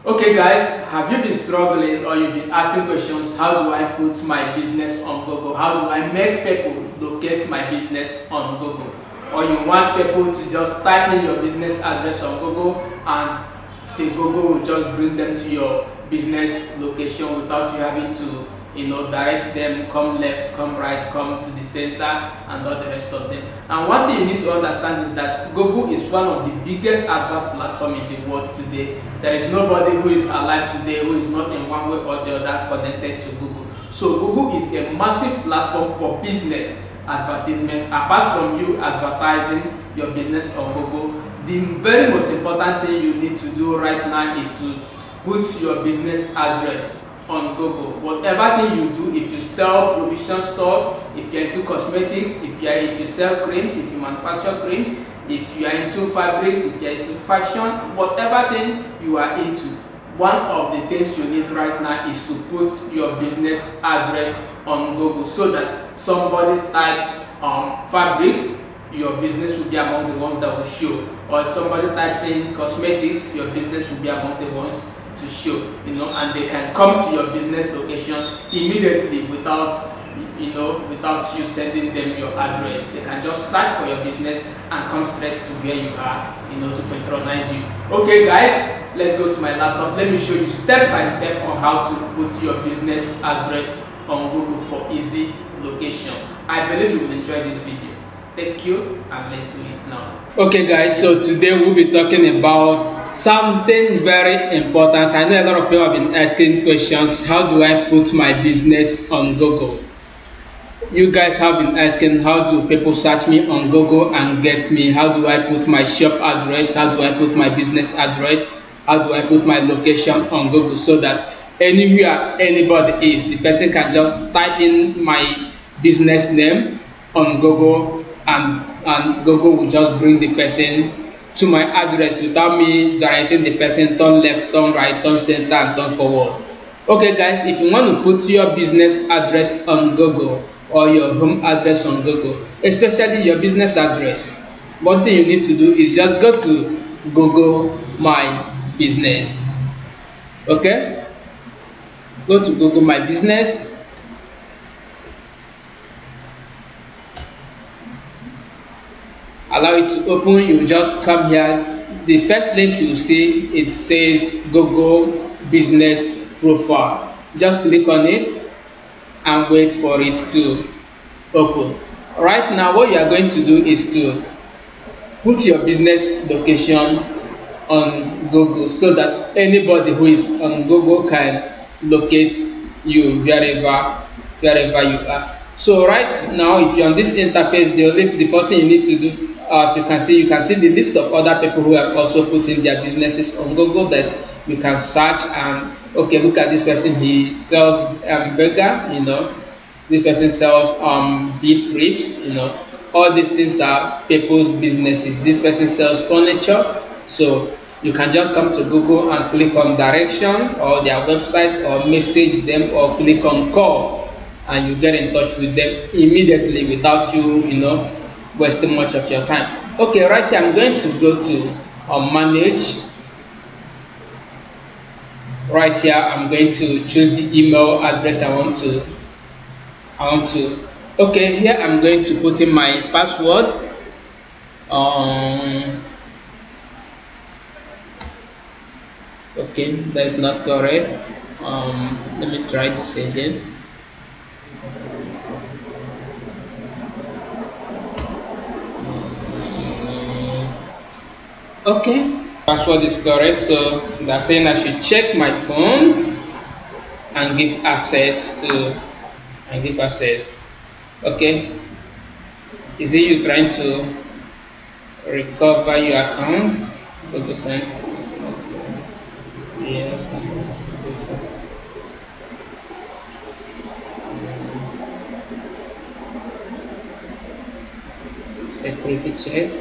Okay guys, have you been struggling or you've been asking questions, how do I put my business on Google? How do I make people locate my business on Google? Or you want people to just type in your business address on Google and the Google will just bring them to your business location without you having to direct them, come left, come right, come to the center, and all the rest of them. And one thing you need to understand is that Google is one of the biggest advert platform in the world today. There is nobody who is alive today who is not in one way or the other connected to Google. So Google is a massive platform for business advertisement. Apart from you advertising your business on Google, the very most important thing you need to do right now is to put your business address on Google. Whatever thing you do, if you sell provision store, if you're into cosmetics, if you sell creams, if you manufacture creams, if you are into fabrics, if you're into fashion, whatever thing you are into, one of the things you need right now is to put your business address on Google so that somebody types fabrics, your business will be among the ones that will show. Or somebody types in cosmetics, your business will be among the ones to show, and they can come to your business location immediately without you sending them your address. They can just search for your business and come straight to where you are, to patronize you. Okay guys, let's go to my laptop. Let me show you step by step on how to put your business address on Google for easy location. I believe you will enjoy this video. Thank you, and let's do it now. Okay guys, so today we'll be talking about something very important. I know a lot of people have been asking questions. How do I put my business on Google? You guys have been asking, how do people search me on Google and get me? How do I put my shop address? How do I put my business address? How do I put my location on Google so that anywhere anybody is, the person can just type in my business name on Google and Google will just bring the person to my address without me directing the person turn left, turn right, turn center, and turn forward. Okay guys, if you want to put your business address on Google or your home address on Google, especially your business address, one thing you need to do is just go to Google My Business. Okay, go to Google My Business. Allow it to open. You just come here. The first link you see, it says Google Business Profile. Just click on it and wait for it to open. Right now, what you are going to do is to put your business location on Google so that anybody who is on Google can locate you wherever you are. So right now, if you're on this interface, the first thing you need to do, as you can see the list of other people who have also put in their businesses on Google that you can search. And okay, look at this person, he sells burger, this person sells beef ribs, all these things are people's businesses. This person sells furniture, so you can just come to Google and click on direction or their website or message them or click on call, and you get in touch with them immediately without you wasting much of your time. Okay, right here I'm going to go to manage. Right here I'm going to choose the email address I want to. Okay, here I'm going to put in my password. Okay, that's not correct. Let me try this again. Okay, password is correct, so that's saying I should check my phone and give access. Okay, is it you trying to recover your account? Google send. Yes. Security check.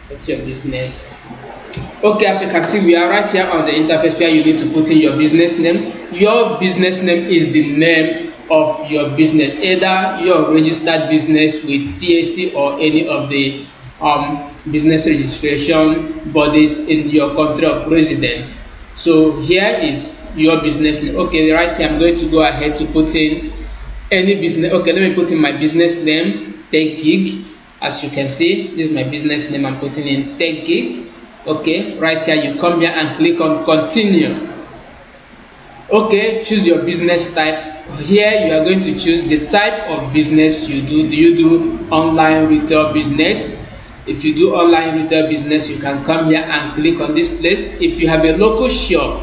What's your business? Okay, as you can see, we are right here on the interface where you need to put in your business name. Your business name is the name of your business, either your registered business with CAC or any of the business registration bodies in your country of residence. So here is your business name. Okay, right here I'm going to go ahead to put in any business. Okay, let me put in my business name, Tech Gig. As you can see, this is my business name. I'm putting in Tech Gig. Okay, right here you come here and click on continue. Okay, choose your business type. Here you are going to choose the type of business you do. Do you do online retail business? If you do online retail business, you can come here and click on this place. If you have a local shop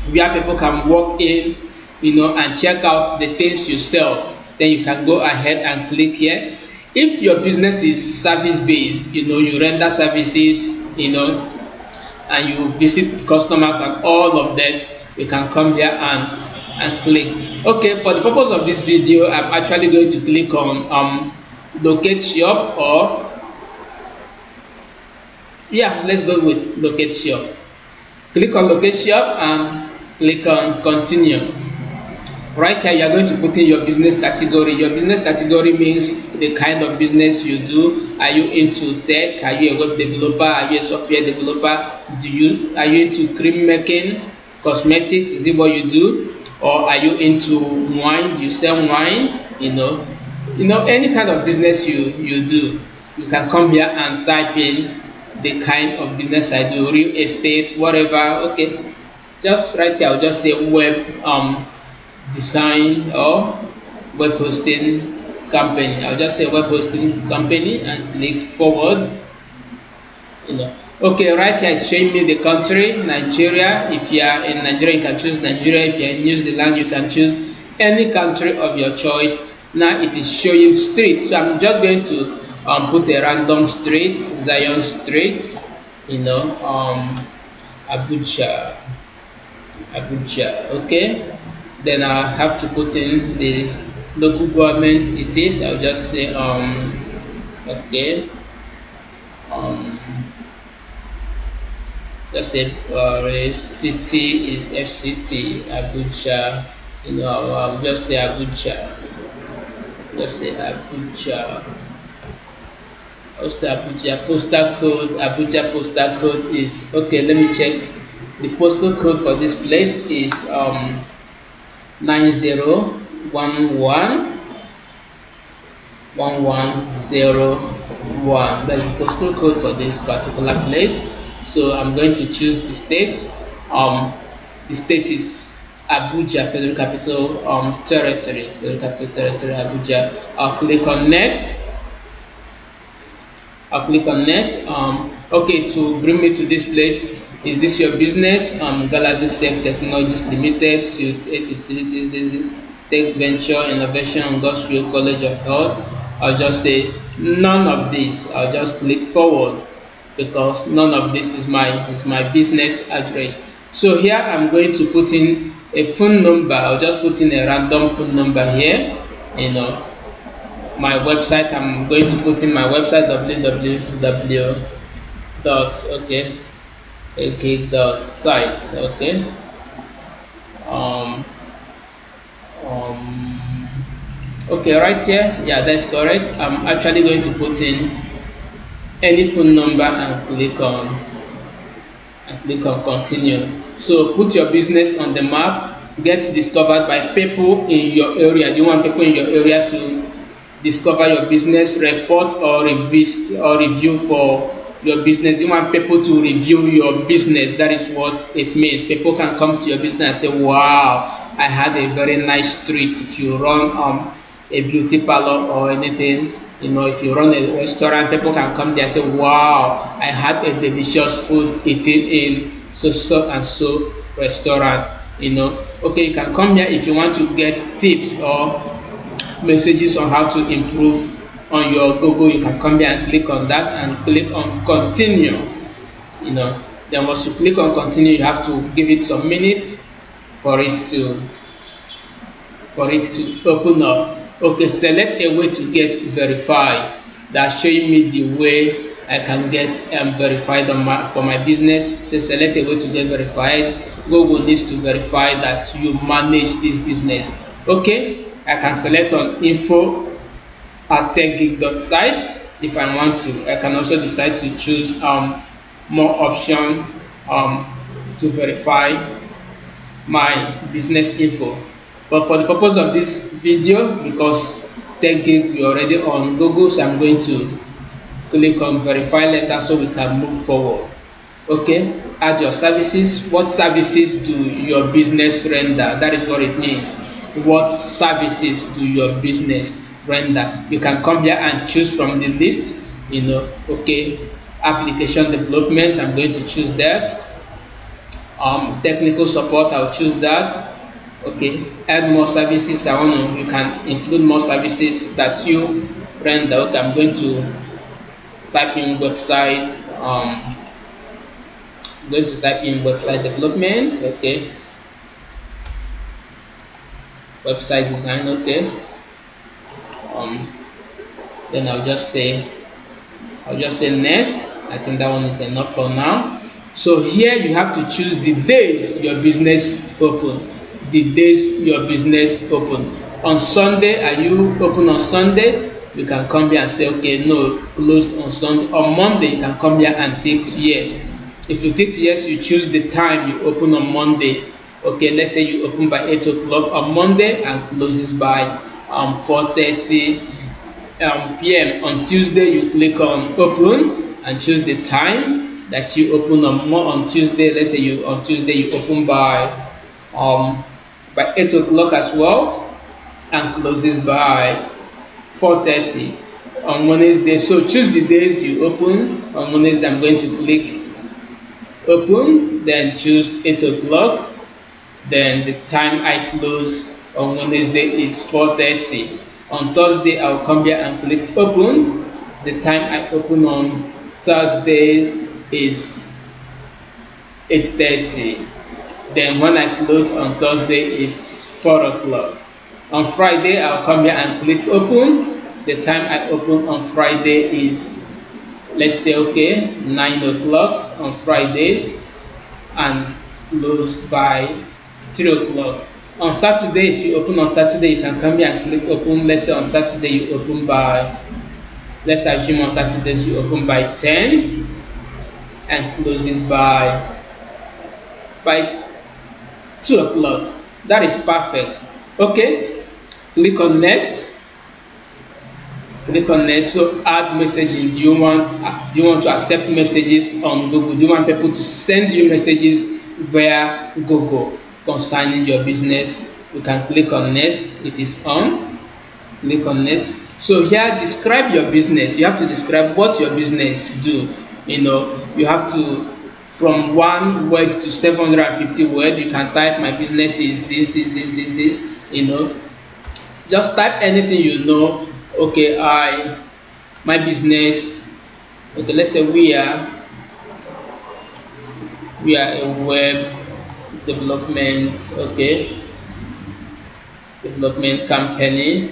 where people can walk in, and check out the things you sell, then you can go ahead and click here. If your business is service based, you render services, and you visit customers and all of that, you can come here and click. Okay, for the purpose of this video, I'm actually going to click on locate shop, or yeah, let's go with locate shop. Click on locate shop and click on continue. Right here you are going to put in your business category. Your business category means the kind of business you do. Are you into tech? Are you a web developer? Are you a software developer? Are you into cream making, cosmetics? Is it what you do? Or are you into wine? Do you sell wine? Any kind of business you do, you can come here and type in the kind of business I do, real estate, whatever. Okay, just right here I'll just say web design or web hosting company. I'll just say web hosting company and click forward. Okay, right here it's showing me the country, Nigeria. If you are in Nigeria, you can choose Nigeria. If you're in New Zealand, you can choose any country of your choice. Now it is showing street, so I'm just going to put a random street, Zion Street, Abuja. Okay, then I have to put in the local government it is. I'll just say okay, just say city is FCT, Abuja. I'll just say Abuja. Just say Abuja. Also Abuja postal code. Abuja postal code is okay. Let me check. The postal code for this place is 90111101. That's the postal code for this particular place. So I'm going to choose the state. The state is Abuja, Federal Capital Territory. Federal Capital Territory, Abuja. I'll click on next. Okay, to bring me to this place. Is this your business? Galaxy Safe Technologies Limited, Suite 83. This is Tech Venture Innovation and Gosfield College of Health. I'll just say none of this. I'll just click forward because none of this is my business address. So here I'm going to put in a phone number. I'll just put in a random phone number here. My website, I'm going to put in my website www.gig.site. Okay, okay, right here, yeah, that's correct. I'm actually going to put in any phone number and click on continue. So put your business on the map, get discovered by people in your area. Do you want people in your area to discover your business, report or review for your business? Do you want people to review your business? That is what it means. People can come to your business and say, wow, I had a very nice street. If you run a beauty parlor or anything, if you run a restaurant, people can come there and say, wow, I had a delicious food eating in so and so restaurant. Okay, you can come here if you want to get tips or messages on how to improve on your Google. You can come here and click on that and click on continue. Then once you click on continue, you have to give it some minutes for it to open up. Okay, select a way to get verified. That's showing me the way I can get verified for my business. So select a way to get verified. Google needs to verify that you manage this business. Okay, I can select on info at techgeek.site if I want to. I can also decide to choose more option um, to verify my business info. But for the purpose of this video, because TechGeek we already on Google, so I'm going to click on verify letter so we can move forward. Okay, add your services. What services do your business render? That is what it means. What services do your business render? You can come here and choose from the list. Okay, application development, I'm going to choose that. Technical support, I'll choose that. Okay, add more services. You can include more services that you render. Okay, I'm going to type in website. I'm going to type in website development. Okay, website design. Okay, then I'll just say next. I think that one is enough for now. So here you have to choose the days your business open. The days your business open. On Sunday, are you open on Sunday? You can come here and say, okay, no, closed on Sunday. On Monday, you can come here and tick yes. If you tick yes, you choose the time you open on Monday. Okay, let's say you open by 8 o'clock on Monday and closes by 4:30 p.m. On Tuesday, you click on open and choose the time that you open on Tuesday. Let's say on Tuesday you open by 8 o'clock as well and closes by 4:30 on Wednesday. So choose the days you open. On Wednesday, I'm going to click open, then choose 8 o'clock. Then the time I close on Wednesday is 4:30. On Thursday, I'll come here and click open. The time I open on Thursday is 8:30. Then when I close on Thursday is 4 o'clock. On Friday, I'll come here and click open. The time I open on Friday is, let's say, okay, 9 o'clock on Fridays and close by 3 o'clock. On Saturday, if you open on Saturday, you can come here and click open. Let's say on Saturday you open by, let's assume on Saturdays you open by 10 and closes by 2 o'clock. That is perfect. Okay, click on next. Click on next. So add messaging. Do you want to accept messages on Google? Do you want people to send you messages via Google concerning your business? You can click on next. It is on. Click on next. So here, describe your business. You have to describe what your business do. You have to, from 1 word to 750 words. You can type my business is this. Just type anything you know. Okay, my business. Okay, let's say we are a web development. Okay, development company.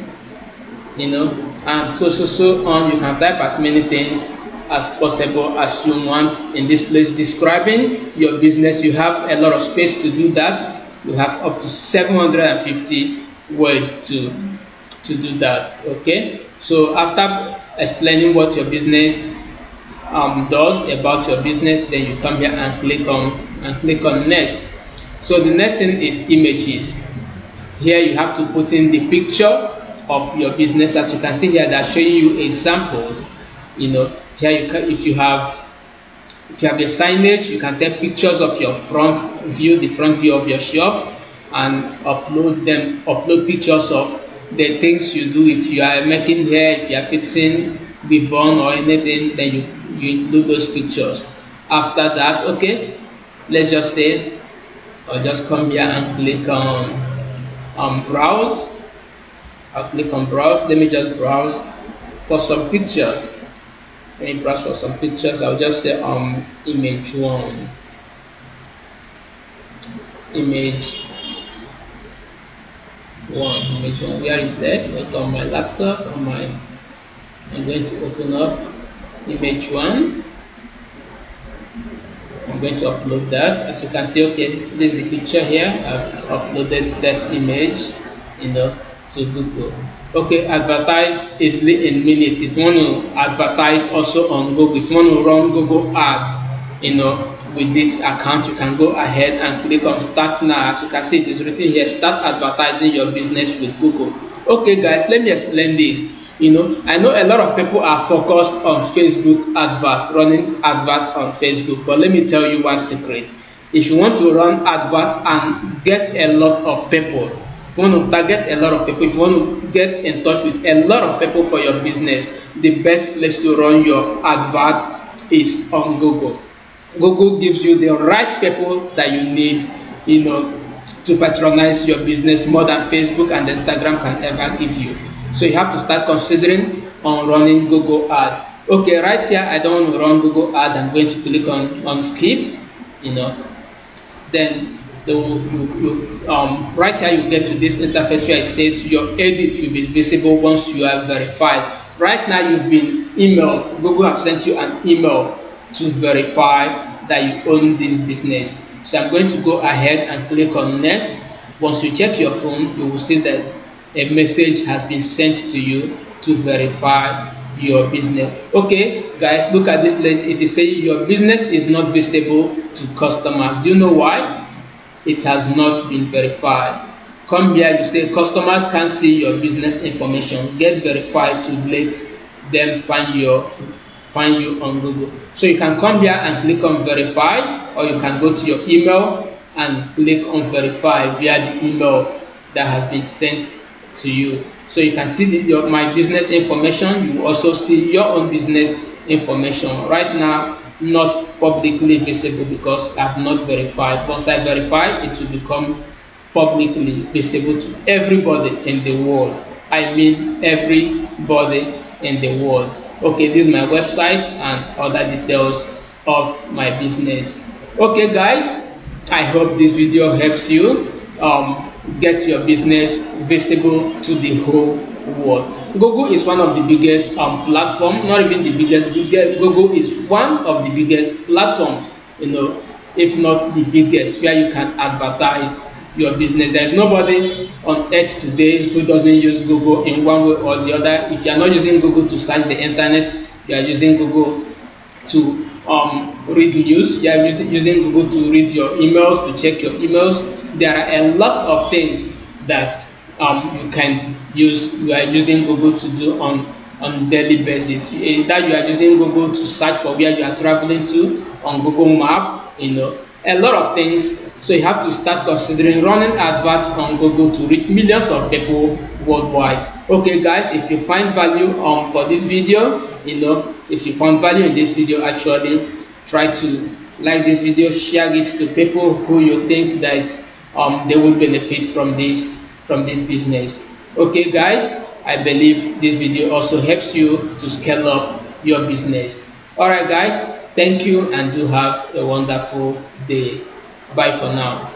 And so on. You can type as many things as possible as you want in this place describing your business. You have a lot of space to do that. You have up to 750 words to do that. Okay, so after explaining what your business does about your business, then you come here and click on next. So the next thing is images. Here you have to put in the picture of your business. As you can see here, they're showing you examples. Here if you have the signage, you can take pictures of your front view, the front view of your shop, and upload pictures of the things you do. If you are making hair, if you are fixing Bivon or anything, then you include those pictures. After that, okay, let's just say I'll just come here and click on browse. I'll click on browse. Let me just browse for some pictures. Let me browse for some pictures. I'll just say image one. Image one. Where is that? Okay, on my laptop. I'm going to open up image one. I'm going to upload that. As you can see, okay, this is the picture here. I've uploaded that image, to Google. Okay, advertise easily in minutes. If you want to advertise also on Google, if you want to run Google ads, with this account, you can go ahead and click on start now. As you can see, it is written here, start advertising your business with Google. Okay guys, let me explain this. I know a lot of people are focused on Facebook advert, running advert on Facebook, but let me tell you one secret. If you want to run advert and get a lot of people, if you want to target a lot of people, if you want to get in touch with a lot of people for your business, the best place to run your advert is on Google. Google gives you the right people that you need, to patronize your business more than Facebook and Instagram can ever give you. So you have to start considering on running Google ads. Okay, right here I don't want to run Google ads. I'm going to click on skip. Then right here you get to this interface where it says your edit will be visible once you are verified. Right now you've been emailed. Google have sent you an email to verify that you own this business. So I'm going to go ahead and click on next. Once you check your phone, you will see that a message has been sent to you to verify your business. Okay guys, look at this place. It is saying your business is not visible to customers. Do you know why? It has not been verified. Come here, you say customers can't see your business information. Get verified to let them find you on Google. So you can come here and click on verify, or you can go to your email and click on verify via the email that has been sent to you. So you can see my business information. You also see your own business information. Right now, not publicly visible because I have not verified. Once I verify, it will become publicly visible to everybody in the world. I mean everybody in the world. Okay, this is my website and other details of my business. Okay guys, I hope this video helps you get your business visible to the whole world. Google is one of the biggest platform, not even the biggest. Google is one of the biggest platforms, if not the biggest, where you can advertise your business. There is nobody on earth today who doesn't use Google in one way or the other. If you are not using Google to search the internet, you are using Google to read news. You are using Google to read your emails, to check your emails. There are a lot of things that you can use. You are using Google to do on daily basis. That you are using Google to search for where you are traveling to on Google Map. A lot of things. So you have to start considering running adverts on Google to reach millions of people worldwide. Okay guys, if you find value for this video, if you found value in this video, actually try to like this video, share it to people who you think that they will benefit from this business. Okay guys, I believe this video also helps you to scale up your business. All right guys, thank you and do have a wonderful day. Bye for now.